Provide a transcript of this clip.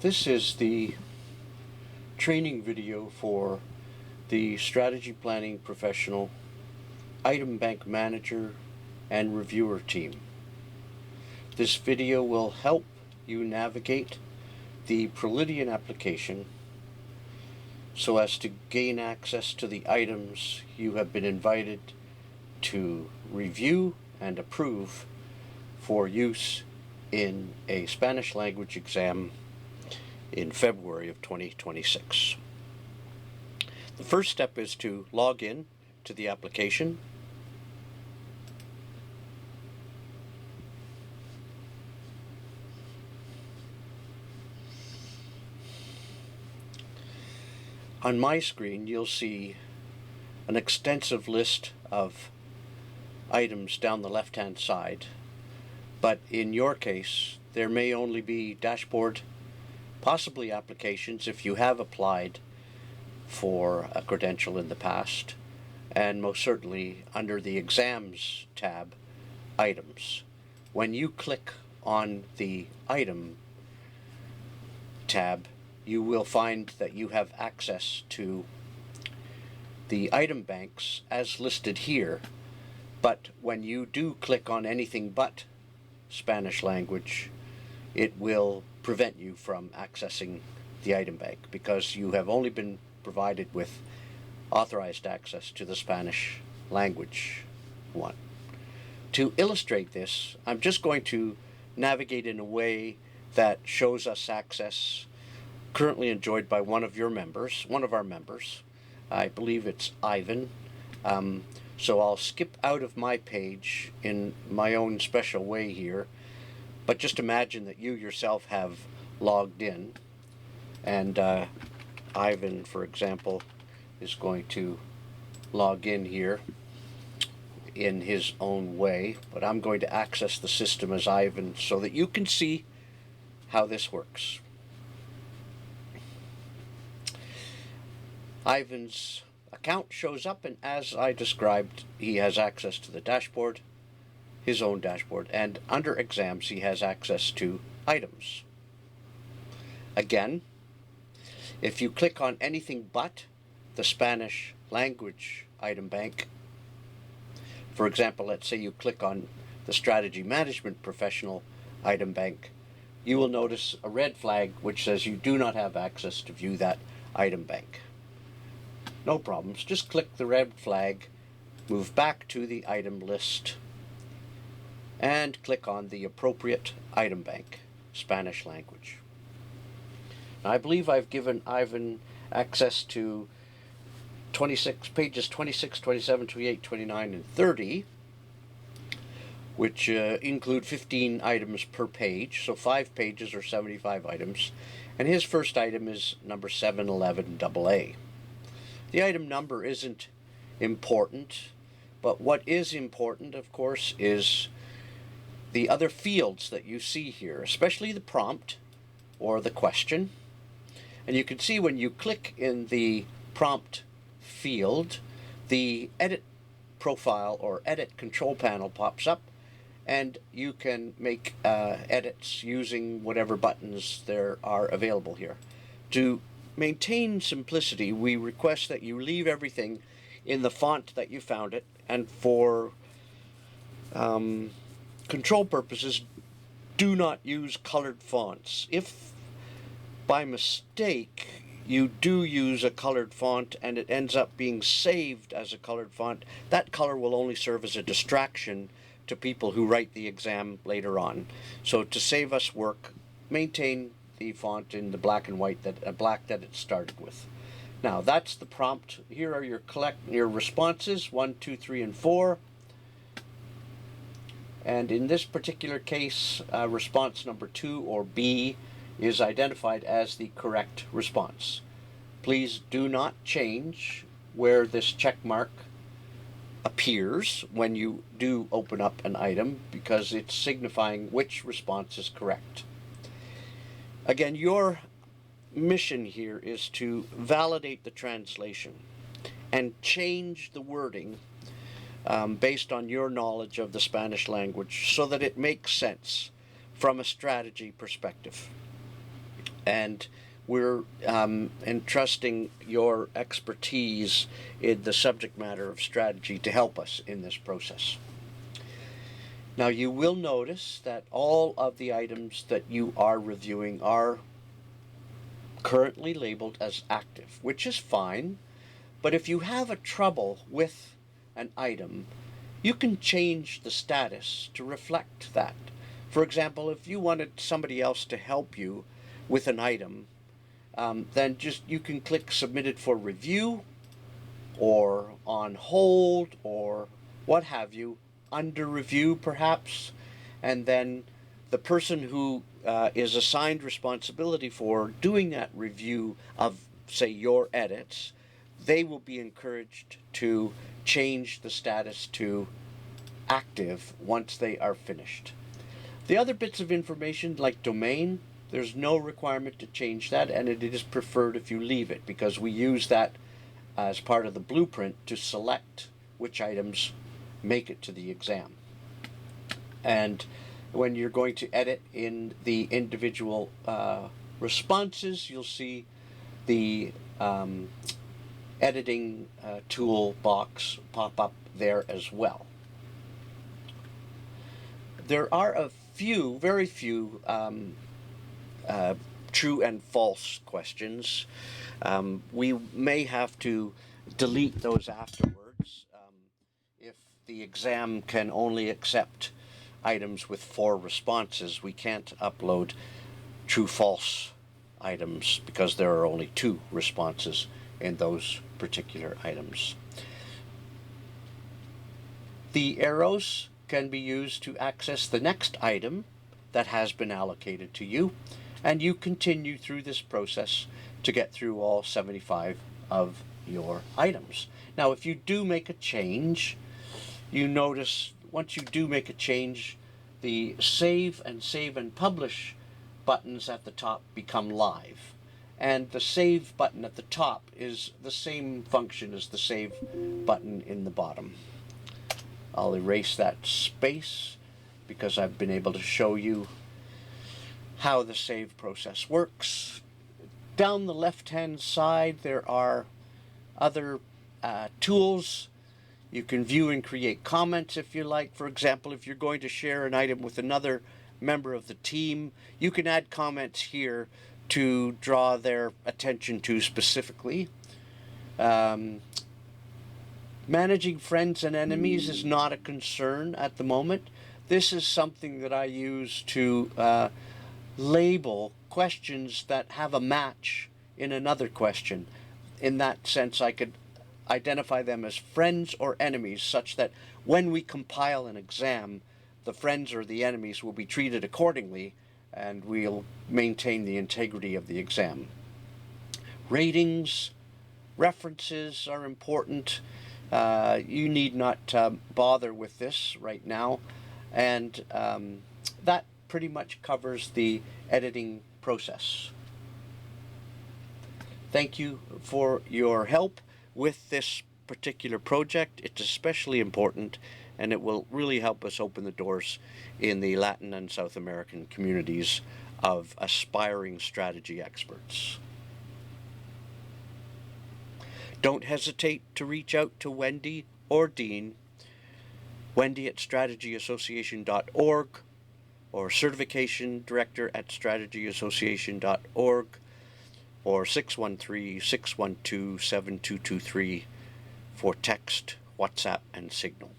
This is the training video for the Strategy Planning Professional, Item Bank Manager, and Reviewer team. This video will help you navigate the Prolidian application so as to gain access to the items you have been invited to review and approve for use in a Spanish language exam in February of 2026. The first step is to log in to the application. On my screen, you'll see an extensive list of items down the left-hand side, but in your case, there may only be dashboard, possibly applications if you have applied for a credential in the past, and most certainly under the exams tab, items. When you click on the item tab, you will find that you have access to the item banks as listed here, but when you do click on anything but Spanish language, it will prevent you from accessing the item bank because you have only been provided with authorized access to the Spanish language one. To illustrate this, I'm just going to navigate in a way that shows us access currently enjoyed by one of our members. I believe it's Ivan. So I'll skip out of my page in my own special way here, but just imagine that you yourself have logged in, and Ivan, for example, is going to log in here in his own way, but I'm going to access the system as Ivan so that you can see how this works. Ivan's account shows up, and as I described, he has access to the dashboard, his own dashboard, and under exams he has access to items. Again, if you click on anything but the Spanish language item bank, for example, let's say you click on the Strategy Management Professional item bank, you will notice a red flag which says you do not have access to view that item bank. No problems, just click the red flag, move back to the item list, and click on the appropriate item bank, Spanish language. Now, I believe I've given Ivan access to pages 26, 27, 28, 29, and 30, which include 15 items per page, so 5 pages or 75 items, and his first item is number 711AA. The item number isn't important, but what is important, of course, is the other fields that you see here, especially the prompt or the question. And you can see when you click in the prompt field, the edit profile or edit control panel pops up, and you can make edits using whatever buttons there are available here. To maintain simplicity, we request that you leave everything in the font that you found it, and for control purposes, do not use colored fonts. If by mistake you do use a colored font and it ends up being saved as a colored font, that color will only serve as a distraction to people who write the exam later on. So to save us work, maintain the font in the black and white that it started with. Now that's the prompt. Here are your responses 1, 2, 3, and 4. And in this particular case, response number 2 or B is identified as the correct response. Please do not change where this check mark appears when you do open up an item because it's signifying which response is correct. Again, your mission here is to validate the translation and change the wording based on your knowledge of the Spanish language so that it makes sense from a strategy perspective. and we're entrusting your expertise in the subject matter of strategy to help us in this process. Now, you will notice that all of the items that you are reviewing are currently labeled as active, which is fine, but if you have a trouble with an item, you can change the status to reflect that. For example, if you wanted somebody else to help you with an item, then you can click Submitted for Review, or on hold, or what have you, under review perhaps, and then the person who is assigned responsibility for doing that review of, say, your edits, they will be encouraged to change the status to active once they are finished. The other bits of information, like domain, there's no requirement to change that, and it is preferred if you leave it, because we use that as part of the blueprint to select which items make it to the exam. And when you're going to edit in the individual responses, you'll see the editing toolbox pop up there as well. There are a few, very few, true and false questions. We may have to delete those afterwards if the exam can only accept items with 4 responses. We can't upload true-false items because there are only 2 responses in those particular items. The arrows can be used to access the next item that has been allocated to you, and you continue through this process to get through all 75 of your items. Now, if you do make a change, you notice once you do make a change, the save and publish buttons at the top become live. And the save button at the top is the same function as the save button in the bottom. I'll erase that space because I've been able to show you how the save process works. Down the left-hand side, there are other tools. You can view and create comments if you like. For example, if you're going to share an item with another member of the team, you can add comments here to draw their attention to specifically. Managing friends and enemies is not a concern at the moment. This is something that I use to label questions that have a match in another question. In that sense, I could identify them as friends or enemies, such that when we compile an exam, the friends or the enemies will be treated accordingly, and we'll maintain the integrity of the exam. Ratings, references are important. You need not bother with this right now, and that pretty much covers the editing process. Thank you for your help with this particular project. It's especially important, and it will really help us open the doors in the Latin and South American communities of aspiring strategy experts. Don't hesitate to reach out to Wendy or Dean, wendy@strategyassociation.org, or certification director at strategyassociation.org, or 613-612-7223 for text, WhatsApp, and Signal.